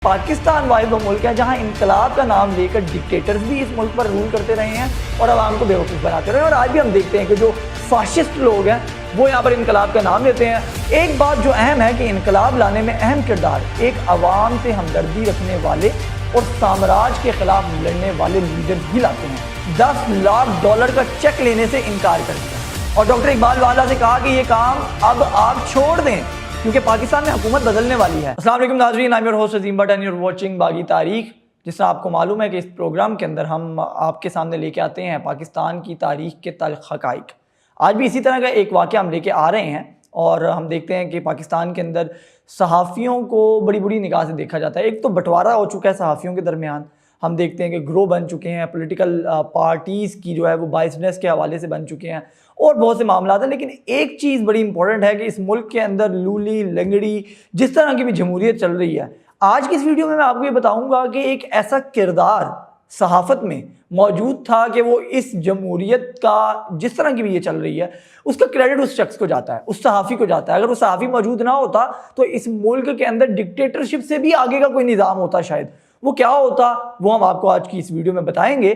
पाकिस्तान वाहिद वो मुल्क है जहां इनकलाब का नाम लेकर डिक्टेटर्स भी इस मुल्क पर रूल करते रहे हैं और आवाम को बेवकूफ़ बनाते रहे हैं। और आज भी हम देखते हैं कि जो फाशिस्ट लोग हैं वो यहाँ पर इनकलाब का नाम लेते हैं। एक बात जो अहम है कि इनकलाब लाने में अहम किरदार एक आवाम से हमदर्दी रखने वाले और साम्राज्य के खिलाफ लड़ने वाले लीडर ही लाते हैं। $10 लाख का चेक लेने से इनकार कर दिया और डॉक्टर इकबाल वाला से कहा कि ये काम अब आप छोड़ दें क्योंकि पाकिस्तान में हुकूमत बदलने वाली है। अस्सलाम वालेकुम नाज़रीन, I am your host Azeem Butt and you are watching Baghi Tareekh. जिस तरह आपको मालूम है कि इस प्रोग्राम के अंदर हम आपके सामने लेके आते हैं पाकिस्तान की तारीख के तल्ख़ हक़ाइक़। आज भी इसी तरह का एक वाक़या हम लेके आ रहे हैं और हम देखते हैं कि पाकिस्तान के अंदर सहाफ़ियों को बड़ी बुरी निगाह से देखा जाता है। एक तो बंटवारा हो चुका है सहाफ़ियों के दरमियान, हम देखते हैं कि ग्रोह बन चुके हैं, पॉलिटिकल पार्टीज़ की जो है वो बाइसनेस के हवाले से बन चुके हैं और बहुत से मामला हैं। लेकिन एक चीज़ बड़ी इंपॉर्टेंट है कि इस मुल्क के अंदर लूली लंगड़ी जिस तरह की भी जमहूरियत चल रही है, आज की इस वीडियो में मैं आपको ये बताऊंगा कि एक ऐसा किरदार सहाफ़त में मौजूद था कि वो इस जमहूरियत का जिस तरह की भी ये चल रही है उसका क्रेडिट उस शख्स को जाता है, उस सहाफ़ी को जाता है। अगर वो सहाफ़ी मौजूद ना होता तो इस मुल्क के अंदर डिक्टेटरशिप से भी आगे का कोई निज़ाम होता, शायद वो क्या होता वो हम आपको आज की इस वीडियो में बताएंगे।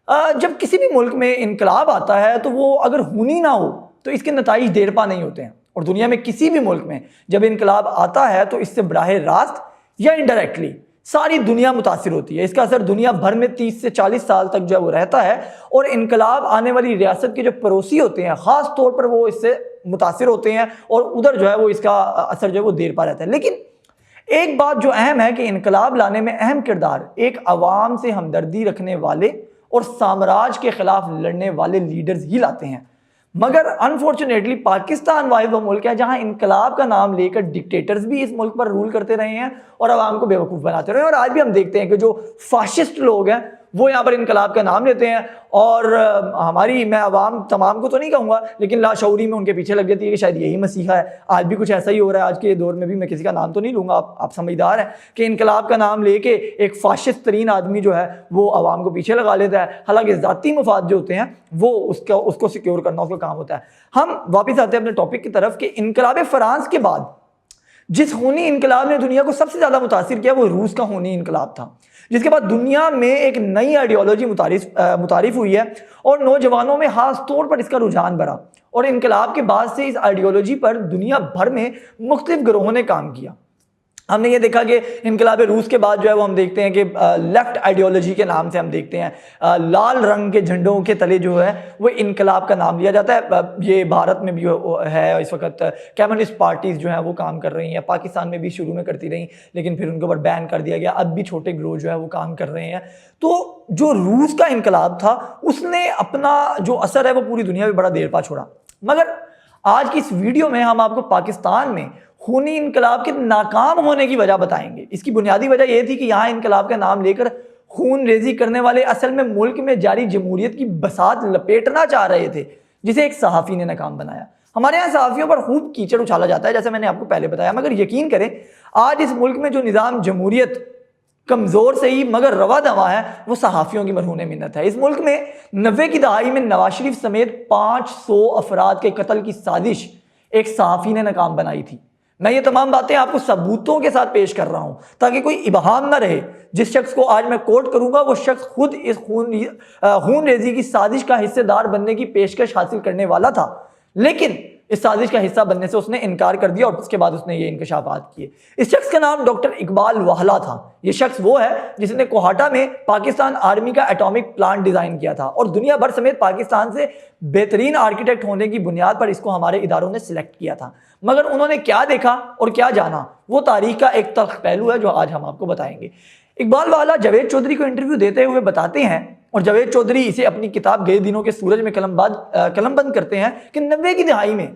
जब किसी भी मुल्क में इनकलाब आता है तो वो अगर खूनी ना हो तो इसके नताइज देर पा नहीं होते हैं। और दुनिया में किसी भी मुल्क में जब इनकलाब आता है तो इससे बराह रास्त या इनडायरेक्टली सारी दुनिया मुतासिर होती है। इसका असर दुनिया भर में 30 से 40 साल तक जो है वो रहता है और इनकलाब आने वाली रियासत के जो पड़ोसी होते हैं ख़ास तौर पर वो इससे मुतासिर होते हैं और उधर जो है वो इसका असर जो है वो देर पा रहता है। लेकिन एक बात जो अहम है कि इनकलाब लाने में अहम किरदार एक आवाम से हमदर्दी रखने वाले और साम्राज्य के खिलाफ लड़ने वाले लीडर्स ही लाते हैं। मगर अनफॉर्चुनेटली पाकिस्तान वाहिद वो मुल्क है जहां इनकलाब का नाम लेकर डिक्टेटर्स भी इस मुल्क पर रूल करते रहे हैं और आवाम को बेवकूफ़ बनाते रहे हैं। और आज भी हम देखते हैं कि जो फाशिस्ट लोग हैं वो यहाँ पर इनकलाब का नाम लेते हैं और मैं आवाम तमाम को तो नहीं कहूँगा लेकिन लाशऊरी में उनके पीछे लग जाती है कि शायद यही मसीहा है। आज भी कुछ ऐसा ही हो रहा है। आज के दौर में भी मैं किसी का नाम तो नहीं लूँगा, आप समझदार हैं कि इनकलाब का नाम लेके एक फाशिस्ट तरीन आदमी जो है वो आवाम को पीछे लगा लेता है। हालांकि ज़ाती मफाद जो होते हैं वो उसको सिक्योर करना उसका काम होता है। हम वापस आते हैं अपने टॉपिक की तरफ कि इनकलाब फ़्रांस के बाद जिस खूनी इनकलाब ने दुनिया को सबसे ज़्यादा मुतासिर किया वो रूस का खूनी इनकलाब था, जिसके बाद दुनिया में एक नई आइडियोलॉजी मुतारिफ हुई है और नौजवानों में खास तौर पर इसका रुझान बढ़ा। और इनकलाब के बाद से इस आइडियोलॉजी पर दुनिया भर में मुख्तलिफ गिरोहों ने काम किया। हमने ये देखा कि इनकलाब रूस के बाद जो है वो हम देखते हैं कि लेफ्ट आइडियोलॉजी के नाम से हम देखते हैं लाल रंग के झंडों के तले जो है वो इनकलाब का नाम लिया जाता है। ये भारत में भी है, इस वक्त कम्युनिस्ट पार्टीज़ जो हैं वो काम कर रही हैं, पाकिस्तान में भी शुरू में करती रही लेकिन फिर उनके ऊपर बैन कर दिया गया। अब भी छोटे ग्रोह जो है वो काम कर रहे हैं। तो जो रूस का इनकलाब था उसने अपना जो असर है वो पूरी दुनिया में बड़ा देर पा छोड़ा। मगर आज की इस वीडियो में हम आपको पाकिस्तान में खूनी इनकलाब के नाकाम होने की वजह बताएंगे। इसकी बुनियादी वजह यह थी कि यहाँ इनकलाब का नाम लेकर खून रेजी करने वाले असल में मुल्क में जारी जमहूरियत की बसात लपेटना चाह रहे थे, जिसे एक सहाफ़ी ने नाकाम बनाया। हमारे यहाँ सहाफ़ियों पर खूब कीचड़ उछाला जाता है जैसे मैंने आपको पहले बताया, मगर यकीन करें आज इस मुल्क में जो निज़ाम जमहूरियत कमज़ोर से ही मगर रवा दवा है वो सहाफ़ियों की मरहून मिन्नत है। इस मुल्क में 90 की दहाई में नवाज शरीफ समेत 500 अफराद के कत्ल की साजिश एक सहाफ़ी ने नाकाम बनाई थी। मैं ये तमाम बातें आपको सबूतों के साथ पेश कर रहा हूं ताकि कोई इबहाम ना रहे। जिस शख्स को आज मैं कोट करूंगा वो शख्स खुद इस खून रेजी की साजिश का हिस्सेदार बनने की पेशकश हासिल करने वाला था, लेकिन इस साजिश का हिस्सा बनने से उसने इनकार कर दिया और उसके बाद उसने ये इंकशाफात किए। इस शख्स का नाम डॉक्टर इकबाल वाला था। ये शख्स वो है जिसने कोहाटा में पाकिस्तान आर्मी का एटॉमिक प्लांट डिज़ाइन किया था और दुनिया भर समेत पाकिस्तान से बेहतरीन आर्किटेक्ट होने की बुनियाद पर इसको हमारे इदारों ने सिलेक्ट किया था। मगर उन्होंने क्या देखा और क्या जाना वो तारीख का एक तल्ख पहलू है जो आज हम आपको बताएंगे। इकबाल वाला जावेद चौधरी को इंटरव्यू देते हुए बताते हैं और जावेद चौधरी इसे अपनी किताब गए दिनों के सूरज में कलमबंद करते हैं कि 90 की दहाई में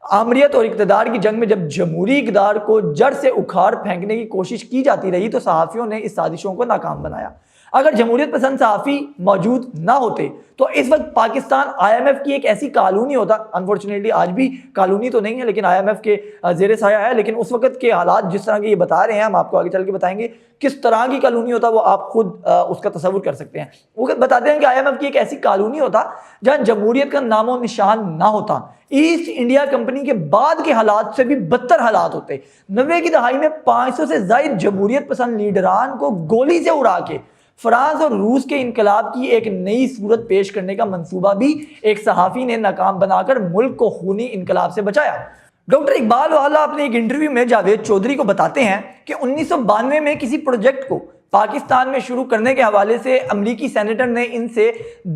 आमरीत और इक़्तिदार की जंग में जब जमहूरी इक़्तिदार को जड़ से उखाड़ फेंकने की कोशिश की जाती रही तो सहाफ़ियों ने इस साजिशों को नाकाम बनाया। اگر جمہوریت پسند صحافی موجود نہ ہوتے تو اس وقت پاکستان IMF کی ایک ایسی کالونی ہوتا. انفارچونیٹلی آج بھی کالونی تو نہیں ہے لیکن IMF کے زیر سایہ ہے, لیکن اس وقت کے حالات جس طرح کے یہ بتا رہے ہیں, ہم آپ کو آگے چل کے بتائیں گے کس طرح کی کالونی ہوتا, وہ آپ خود اس کا تصور کر سکتے ہیں. وہ بتاتے ہیں کہ IMF کی ایک ایسی کالونی ہوتا جہاں جمہوریت کا نام و نشان نہ ہوتا. ایسٹ انڈیا کمپنی کے بعد کے حالات سے بھی بدتر حالات ہوتے. 90 کی دہائی میں 500 سے زائد جمہوریت پسند لیڈران کو گولی سے اڑا کے فرانس اور روس کے انقلاب کی ایک نئی صورت پیش کرنے کا منصوبہ بھی ایک صحافی نے ناکام بنا کر ملک کو خونی انقلاب سے بچایا. ڈاکٹر اقبال والا اپنے ایک انٹرویو میں جاوید چودھری کو بتاتے ہیں کہ 1992 میں کسی پروجیکٹ کو پاکستان میں شروع کرنے کے حوالے سے امریکی سینیٹر نے ان سے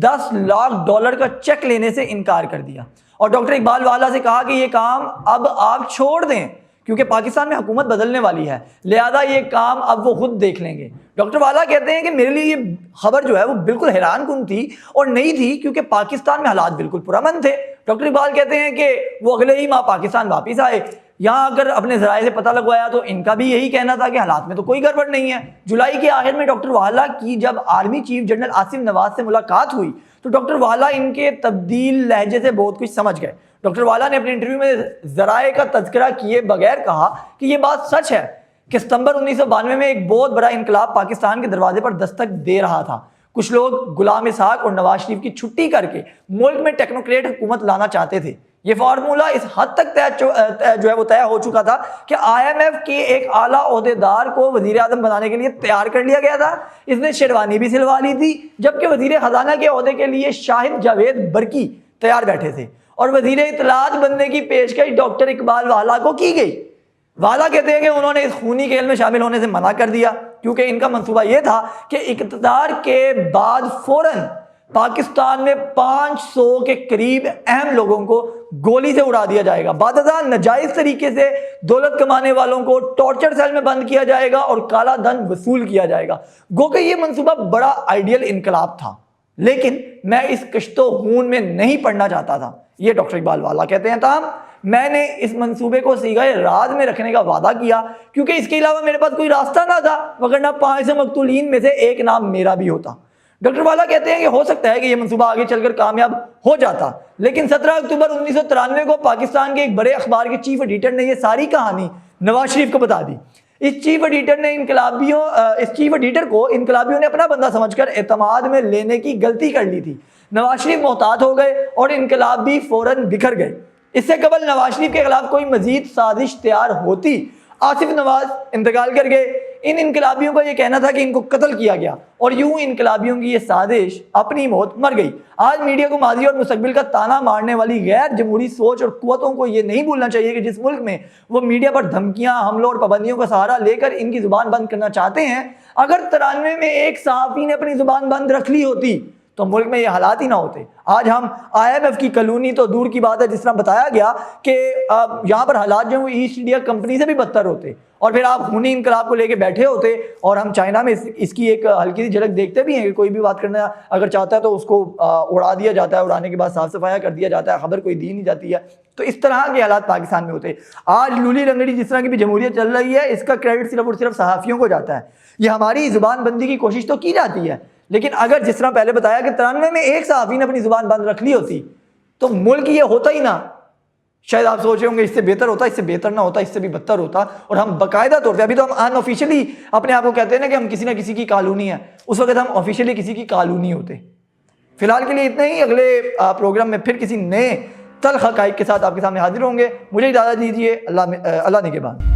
$10 لاکھ کا چیک لینے سے انکار کر دیا اور ڈاکٹر اقبال والا سے کہا کہ یہ کام اب آپ چھوڑ دیں کیونکہ پاکستان میں حکومت بدلنے والی ہے, لہذا یہ کام اب وہ خود دیکھ لیں گے. ڈاکٹر والا کہتے ہیں کہ میرے لیے یہ خبر جو ہے وہ بالکل حیران کن تھی اور نئی تھی کیونکہ پاکستان میں حالات بالکل پرامن تھے. ڈاکٹر اقبال کہتے ہیں کہ وہ اگلے ہی ماہ پاکستان واپس آئے. یہاں اگر اپنے ذرائع سے پتہ لگوایا تو ان کا بھی یہی کہنا تھا کہ حالات میں تو کوئی گڑبڑ نہیں ہے. جولائی کے آخر میں ڈاکٹر والا کی جب آرمی چیف جنرل آصف نواز سے ملاقات ہوئی تو ڈاکٹر والا ان کے تبدیل لہجے سے بہت کچھ سمجھ گئے. ڈاکٹر والا نے اپنے انٹرویو میں ذرائع کا تذکرہ کیے بغیر کہا کہ یہ بات سچ ہے کہ ستمبر 1992 میں ایک بہت بڑا انقلاب پاکستان کے دروازے پر دستک دے رہا تھا. کچھ لوگ غلام اسحاق اور نواز شریف کی چھٹی کر کے ملک میں ٹیکنوکریٹ حکومت لانا چاہتے تھے. یہ فارمولہ اس حد تک جو ہے وہ طے ہو چکا تھا کہ IMF کے ایک اعلیٰ عہدیدار کو وزیر اعظم بنانے کے لیے تیار کر لیا گیا تھا. اس نے شیروانی بھی سلوا لی تھی, جبکہ وزیر خزانہ کے عہدے کے لیے شاہد جاوید برقی تیار بیٹھے تھے اور وزیر اطلاعات بننے کی پیشکش ڈاکٹر اقبال والا کو کی گئی. والا کہتے ہیں کہ انہوں نے اس خونی کھیل میں شامل ہونے سے منع کر دیا کیونکہ ان کا منصوبہ یہ تھا کہ اقتدار کے بعد فوراً پاکستان میں 500 کے قریب اہم لوگوں کو گولی سے اڑا دیا جائے گا. بعد ازاں ناجائز طریقے سے دولت کمانے والوں کو ٹارچر سیل میں بند کیا جائے گا اور کالا دھن وصول کیا جائے گا. گو کہ یہ منصوبہ بڑا آئیڈیل انقلاب تھا لیکن میں اس کشت و خون میں نہیں پڑنا چاہتا تھا. یہ ڈاکٹر اقبال والا کہتے ہیں تاہم میں نے اس منصوبے کو صیغہ راز میں رکھنے کا وعدہ کیا کیونکہ اس کے علاوہ میرے پاس کوئی راستہ نہ تھا, وگرنہ 500 مقتولین میں سے ایک نام میرا بھی ہوتا. ڈاکٹر والا کہتے ہیں کہ ہو سکتا ہے کہ یہ منصوبہ آگے چل کر کامیاب ہو جاتا لیکن 17 اکتوبر 1993 کو پاکستان کے ایک بڑے اخبار کے چیف ایڈیٹر نے یہ ساری کہانی نواز شریف کو بتا دی. اس چیف ایڈیٹر کو انقلابیوں نے اپنا بندہ سمجھ کر اعتماد میں لینے کی غلطی کر لی تھی. نواز شریف محتاط ہو گئے اور انقلاب بھی فوراً بکھر گئے. اس سے قبل نواز شریف کے خلاف کوئی مزید سازش تیار ہوتی آصف نواز انتقال کر گئے. ان انقلابیوں کا یہ کہنا تھا کہ ان کو قتل کیا گیا اور یوں انقلابیوں کی یہ سازش اپنی موت مر گئی. آج میڈیا کو ماضی اور مستقبل کا تانا مارنے والی غیر جمہوری سوچ اور قوتوں کو یہ نہیں بھولنا چاہیے کہ جس ملک میں وہ میڈیا پر دھمکیاں, حملوں اور پابندیوں کا سہارا لے کر ان کی زبان بند کرنا چاہتے ہیں, اگر 93 میں ایک صحافی نے اپنی زبان بند رکھ لی ہوتی تو ملک میں یہ حالات ہی نہ ہوتے. آج ہم IMF کی کالونی تو دور کی بات ہے, جس طرح بتایا گیا کہ یہاں پر حالات جو ہیں وہ ایسٹ انڈیا کمپنی سے بھی بدتر ہوتے اور پھر آپ خونی انقلاب کو لے کے بیٹھے ہوتے. اور ہم چائنا میں اس کی ایک ہلکی سی جھلک دیکھتے بھی ہیں کہ کوئی بھی بات کرنا اگر چاہتا ہے تو اس کو اڑا دیا جاتا ہے, اڑانے کے بعد صاف صفایا کر دیا جاتا ہے, خبر کوئی دی نہیں جاتی ہے. تو اس طرح کے حالات پاکستان میں ہوتے. آج لولی لنگڑی جس طرح کی بھی جمہوریت چل رہی ہے, اس کا کریڈٹ صرف اور صرف صحافیوں کو جاتا ہے. یہ ہماری زبان بندی کی کوشش تو کی جاتی ہے لیکن اگر جس طرح پہلے بتایا کہ 93 میں ایک صحافی نے اپنی زبان بند رکھ لی ہوتی تو ملک یہ ہوتا ہی نہ. شاید آپ سوچ رہے ہوں گے اس سے بہتر ہوتا, اس سے بہتر نہ ہوتا, اس سے بھی بدتر ہوتا. اور ہم باقاعدہ طور پہ ابھی تو ہم ان آفیشیلی اپنے آپ کو کہتے ہیں نا کہ ہم کسی نہ کسی کی کالونی ہے, اس وقت ہم آفیشیلی کسی کی کالونی ہوتے. فی الحال کے لیے اتنا ہی. اگلے پروگرام میں پھر کسی نئے تلخ حقائق کے ساتھ آپ کے سامنے حاضر ہوں گے. مجھے اجازت دیجیے. اللہ نگہبان.